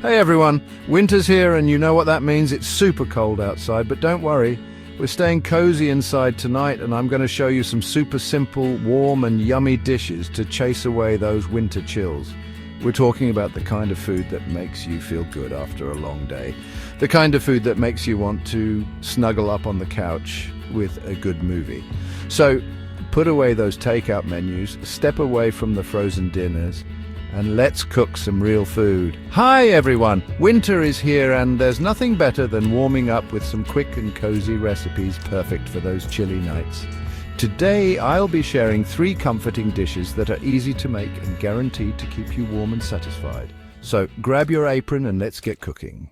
Hey everyone, winter's here and you know what that means. It's super cold outside, but don't worry. We're staying cozy inside tonight and I'm going to show you some super simple, warm and yummy dishes to chase away those winter chills. We're talking about the kind of food that makes you feel good after a long day. The kind of food that makes you want to snuggle up on the couch with a good movie. So put away those takeout menus, step away from the frozen dinners, and let's cook some real food. Hi everyone! Winter is here and there's nothing better than warming up with some quick and cozy recipes perfect for those chilly nights. Today I'll be sharing 3 comforting dishes that are easy to make and guaranteed to keep you warm and satisfied. So grab your apron and let's get cooking.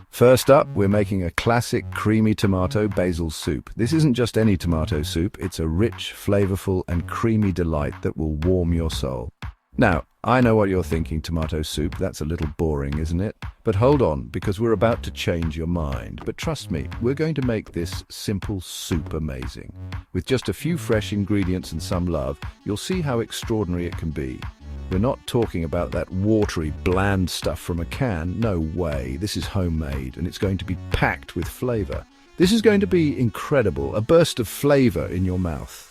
First up, we're making a classic creamy tomato basil soup. This isn't just any tomato soup, it's a rich, flavorful and creamy delight that will warm your soul. Now, I know what you're thinking, tomato soup, that's a little boring, isn't it? But hold on, because we're about to change your mind. But trust me, we're going to make this simple soup amazing. With just a few fresh ingredients and some love, you'll see how extraordinary it can be. We're not talking about that watery, bland stuff from a can. No way. This is homemade, and it's going to be packed with flavor. This is going to be incredible, a burst of flavor in your mouth.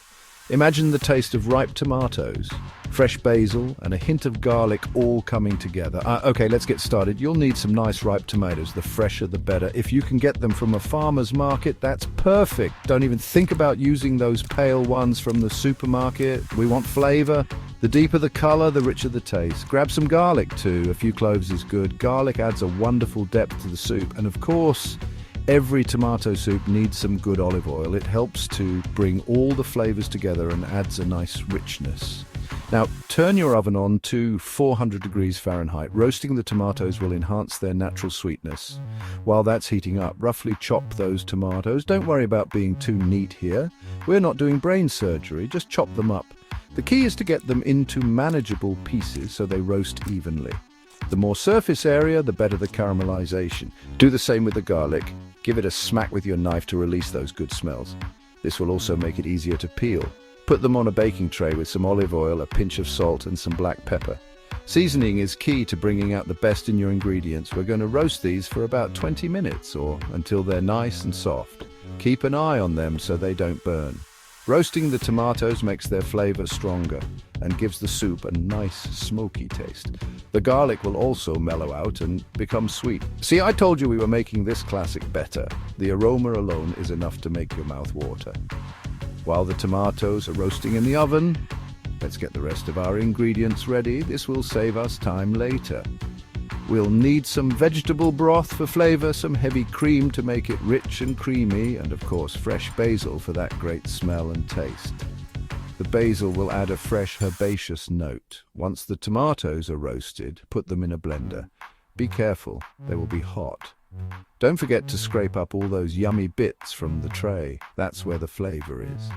Imagine the taste of ripe tomatoes, fresh basil, and a hint of garlic all coming together. Okay, let's get started. You'll need some nice ripe tomatoes. The fresher, the better. If you can get them from a farmer's market, that's perfect. Don't even think about using those pale ones from the supermarket. We want flavor. The deeper the color, the richer the taste. Grab some garlic too. A few cloves is good. Garlic adds a wonderful depth to the soup. And of course, every tomato soup needs some good olive oil. It helps to bring all the flavors together and adds a nice richness. Now, turn your oven on to 400 degrees Fahrenheit. Roasting the tomatoes will enhance their natural sweetness. While that's heating up, roughly chop those tomatoes. Don't worry about being too neat here. We're not doing brain surgery, just chop them up. The key is to get them into manageable pieces so they roast evenly. The more surface area, the better the caramelization. Do the same with the garlic. Give it a smack with your knife to release those good smells. This will also make it easier to peel. Put them on a baking tray with some olive oil, a pinch of salt and some black pepper. Seasoning is key to bringing out the best in your ingredients. We're going to roast these for about 20 minutes or until they're nice and soft. Keep an eye on them so they don't burn. Roasting the tomatoes makes their flavor stronger and gives the soup a nice smoky taste. The garlic will also mellow out and become sweet. See, I told you we were making this classic better. The aroma alone is enough to make your mouth water. While the tomatoes are roasting in the oven, let's get the rest of our ingredients ready. This will save us time later. We'll need some vegetable broth for flavor, some heavy cream to make it rich and creamy, and of course fresh basil for that great smell and taste. The basil will add a fresh herbaceous note. Once the tomatoes are roasted, put them in a blender. Be careful, they will be hot. Don't forget to scrape up all those yummy bits from the tray. That's where the flavor is.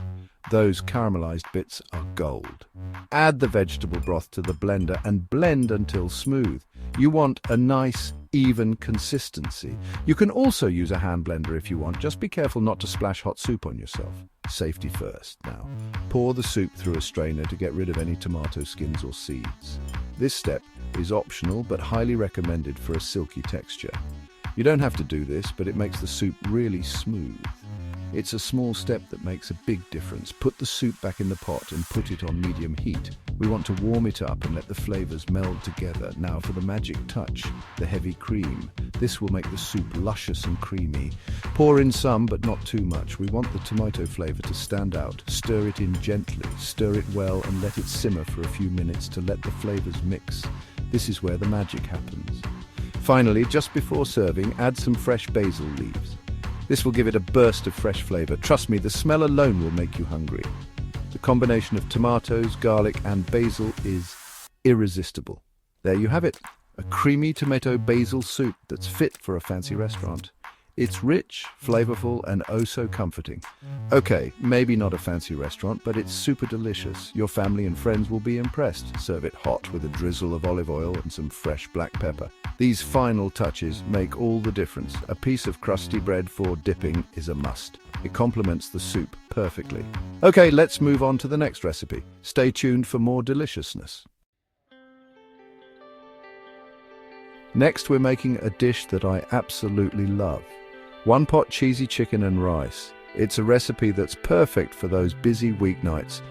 Those caramelized bits are gold. Add the vegetable broth to the blender and blend until smooth. You want a nice, even consistency. You can also use a hand blender if you want. Just be careful not to splash hot soup on yourself. Safety first. Now, pour the soup through a strainer to get rid of any tomato skins or seeds. This step is optional but highly recommended for a silky texture. You don't have to do this, but it makes the soup really smooth. It's a small step that makes a big difference. Put the soup back in the pot and put it on medium heat. We want to warm it up and let the flavors meld together. Now for the magic touch, the heavy cream. This will make the soup luscious and creamy. Pour in some, but not too much. We want the tomato flavor to stand out. Stir it in gently, stir it well and let it simmer for a few minutes to let the flavors mix. This is where the magic happens. Finally, just before serving, add some fresh basil leaves. This will give it a burst of fresh flavor. Trust me, the smell alone will make you hungry. The combination of tomatoes, garlic and basil is irresistible. There you have it, a creamy tomato basil soup that's fit for a fancy restaurant. It's rich, flavorful and oh so comforting. Okay, maybe not a fancy restaurant, but it's super delicious. Your family and friends will be impressed. Serve it hot with a drizzle of olive oil and some fresh black pepper. These final touches make all the difference. A piece of crusty bread for dipping is a must. It complements the soup perfectly. Okay, let's move on to the next recipe. Stay tuned for more deliciousness. Next, we're making a dish that I absolutely love. One-pot cheesy chicken and rice. It's a recipe that's perfect for those busy weeknights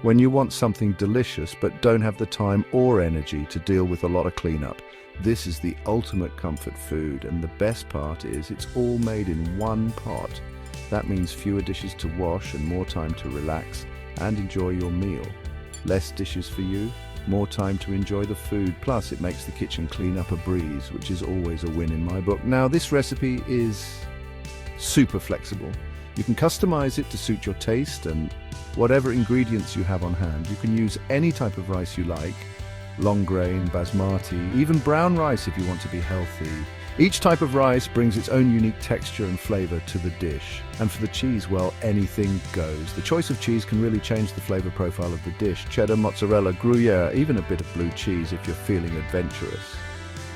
when you want something delicious but don't have the time or energy to deal with a lot of cleanup. This is the ultimate comfort food, and the best part is it's all made in one pot. That means fewer dishes to wash and more time to relax and enjoy your meal. Less dishes for you, more time to enjoy the food, plus it makes the kitchen cleanup a breeze, which is always a win in my book. Now, this recipe is super flexible. You can customize it to suit your taste and whatever ingredients you have on hand. You can use any type of rice you like, long grain, basmati, even brown rice if you want to be healthy. Each type of rice brings its own unique texture and flavor to the dish. And for the cheese, well, anything goes. The choice of cheese can really change the flavor profile of the dish. Cheddar, mozzarella, Gruyere, even a bit of blue cheese if you're feeling adventurous.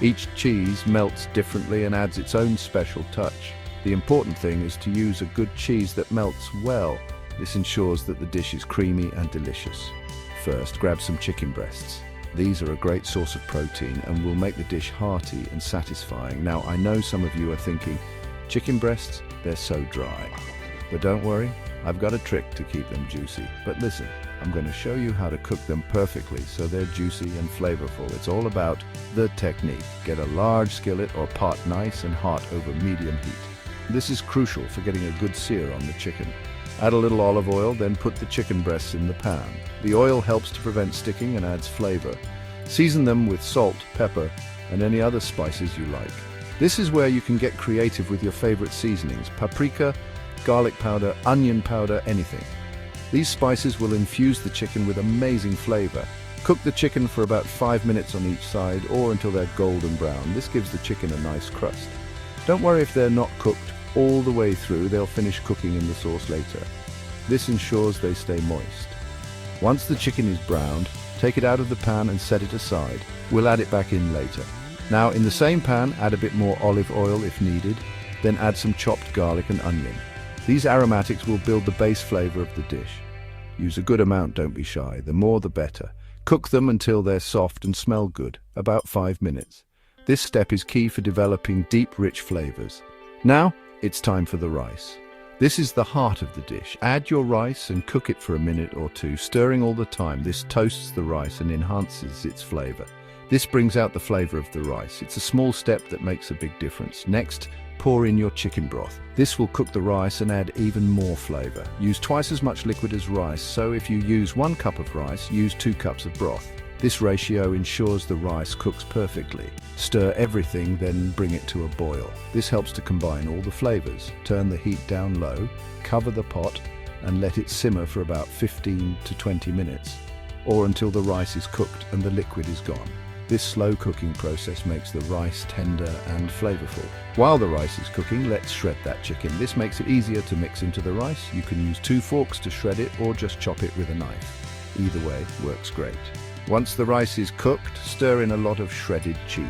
Each cheese melts differently and adds its own special touch. The important thing is to use a good cheese that melts well. This ensures that the dish is creamy and delicious. First, grab some chicken breasts. These are a great source of protein and will make the dish hearty and satisfying. Now, I know some of you are thinking, chicken breasts, they're so dry. But don't worry, I've got a trick to keep them juicy. But listen, I'm going to show you how to cook them perfectly so they're juicy and flavorful. It's all about the technique. Get a large skillet or pot nice and hot over medium heat. This is crucial for getting a good sear on the chicken. Add a little olive oil, then put the chicken breasts in the pan. The oil helps to prevent sticking and adds flavor. Season them with salt, pepper, and any other spices you like. This is where you can get creative with your favorite seasonings: paprika, garlic powder, onion powder, anything. These spices will infuse the chicken with amazing flavor. Cook the chicken for about 5 minutes on each side or until they're golden brown. This gives the chicken a nice crust. Don't worry if they're not cooked all the way through, they'll finish cooking in the sauce later. This ensures they stay moist. Once the chicken is browned, take it out of the pan and set it aside. We'll add it back in later. Now, in the same pan, add a bit more olive oil if needed, then add some chopped garlic and onion. These aromatics will build the base flavor of the dish. Use a good amount, don't be shy. The more the better. Cook them until they're soft and smell good, about 5 minutes. This step is key for developing deep, rich flavors. Now, it's time for the rice. This is the heart of the dish. Add your rice and cook it for a minute or two, stirring all the time. This toasts the rice and enhances its flavor. This brings out the flavor of the rice. It's a small step that makes a big difference. Next, pour in your chicken broth. This will cook the rice and add even more flavor. Use twice as much liquid as rice, so if you use 1 cup of rice, use 2 cups of broth. This ratio ensures the rice cooks perfectly. Stir everything, then bring it to a boil. This helps to combine all the flavors. Turn the heat down low, cover the pot, and let it simmer for about 15 to 20 minutes, or until the rice is cooked and the liquid is gone. This slow cooking process makes the rice tender and flavorful. While the rice is cooking, let's shred that chicken. This makes it easier to mix into the rice. You can use 2 forks to shred it or just chop it with a knife. Either way works great. Once the rice is cooked, stir in a lot of shredded cheese.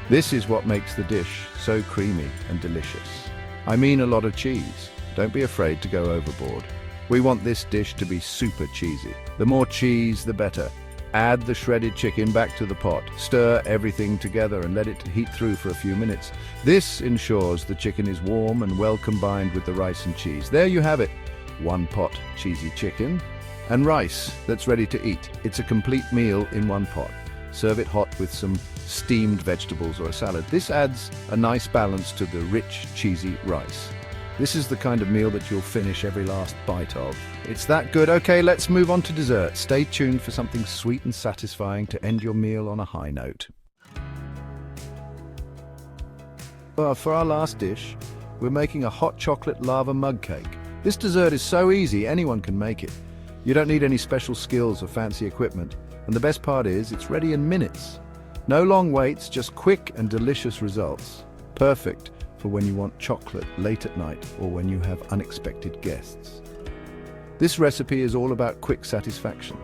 This is what makes the dish so creamy and delicious. I mean a lot of cheese. Don't be afraid to go overboard. We want this dish to be super cheesy. The more cheese, the better. Add the shredded chicken back to the pot. Stir everything together and let it heat through for a few minutes. This ensures the chicken is warm and well combined with the rice and cheese. There you have it. 1 pot cheesy chicken and rice that's ready to eat. It's a complete meal in 1 pot. Serve it hot with some steamed vegetables or a salad. This adds a nice balance to the rich, cheesy rice. This is the kind of meal that you'll finish every last bite of. It's that good. Okay, let's move on to dessert. Stay tuned for something sweet and satisfying to end your meal on a high note. Well, for our last dish, we're making a hot chocolate lava mug cake. This dessert is so easy, anyone can make it. You don't need any special skills or fancy equipment, and the best part is it's ready in minutes. No long waits, just quick and delicious results. Perfect for when you want chocolate late at night or when you have unexpected guests. This recipe is all about quick satisfaction.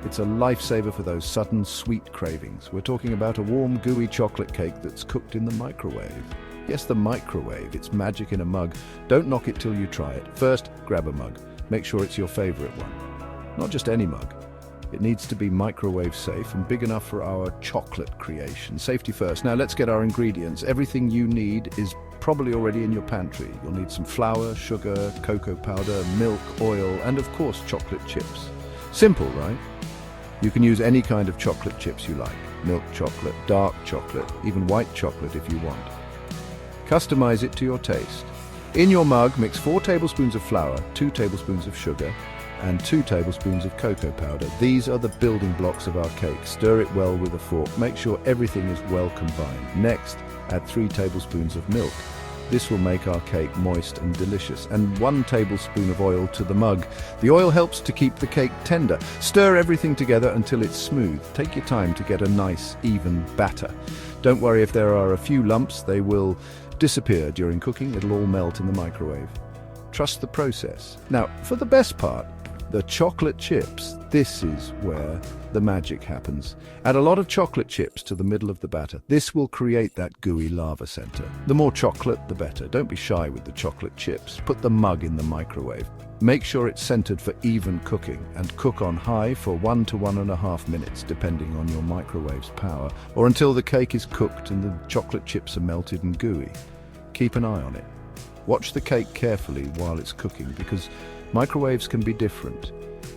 It's a lifesaver for those sudden sweet cravings. We're talking about a warm, gooey chocolate cake that's cooked in the microwave. Yes, the microwave. It's magic in a mug. Don't knock it till you try it. First, grab a mug. Make sure it's your favorite one. Not just any mug. It needs to be microwave safe and big enough for our chocolate creation. Safety first. Now let's get our ingredients. Everything you need is probably already in your pantry. You'll need some flour, sugar, cocoa powder, milk, oil, and of course chocolate chips. Simple, right? You can use any kind of chocolate chips you like. Milk chocolate, dark chocolate, even white chocolate if you want. Customize it to your taste. In your mug, mix 4 tablespoons of flour, 2 tablespoons of sugar, and 2 tablespoons of cocoa powder. These are the building blocks of our cake. Stir it well with a fork. Make sure everything is well combined. Next, add 3 tablespoons of milk. This will make our cake moist and delicious. And 1 tablespoon of oil to the mug. The oil helps to keep the cake tender. Stir everything together until it's smooth. Take your time to get a nice, even batter. Don't worry if there are a few lumps. They will disappear during cooking. It'll all melt in the microwave. Trust the process. Now, for the best part, the chocolate chips. This is where the magic happens. Add a lot of chocolate chips to the middle of the batter. This will create that gooey lava center. The more chocolate, the better. Don't be shy with the chocolate chips. Put the mug in the microwave. Make sure it's centered for even cooking and cook on high for 1 to 1.5 minutes, depending on your microwave's power, or until the cake is cooked and the chocolate chips are melted and gooey. Keep an eye on it. Watch the cake carefully while it's cooking because microwaves can be different.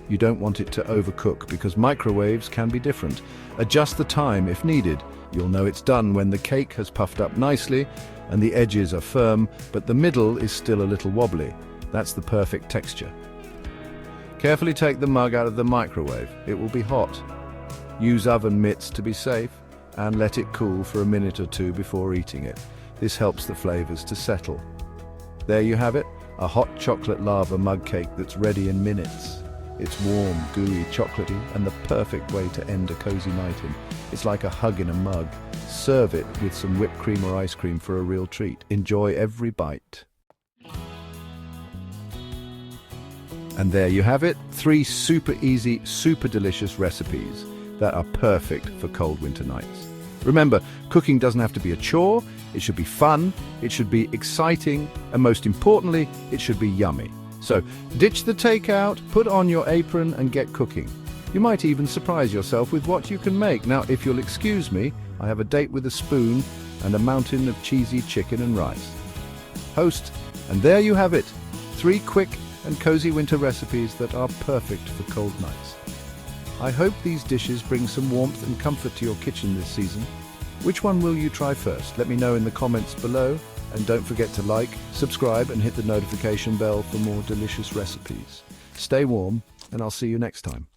You don't want it to overcook because microwaves can be different. Adjust the time if needed. You'll know it's done when the cake has puffed up nicely and the edges are firm, but the middle is still a little wobbly. That's the perfect texture. Carefully take the mug out of the microwave. It will be hot. Use oven mitts to be safe and let it cool for a minute or 2 before eating it. This helps the flavors to settle. There you have it, a hot chocolate lava mug cake that's ready in minutes. It's warm, gooey, chocolatey, and the perfect way to end a cozy night in. It's like a hug in a mug. Serve it with some whipped cream or ice cream for a real treat. Enjoy every bite. And there you have it, 3 super easy, super delicious recipes that are perfect for cold winter nights. Remember, cooking doesn't have to be a chore. It should be fun, it should be exciting, and most importantly, it should be yummy. So, ditch the takeout, put on your apron and get cooking. You might even surprise yourself with what you can make. Now, if you'll excuse me, I have a date with a spoon and a mountain of cheesy chicken and rice. Host, and there you have it, 3 quick and cozy winter recipes that are perfect for cold nights. I hope these dishes bring some warmth and comfort to your kitchen this season. Which one will you try first? Let me know in the comments below. And don't forget to like, subscribe, and hit the notification bell for more delicious recipes. Stay warm, and I'll see you next time.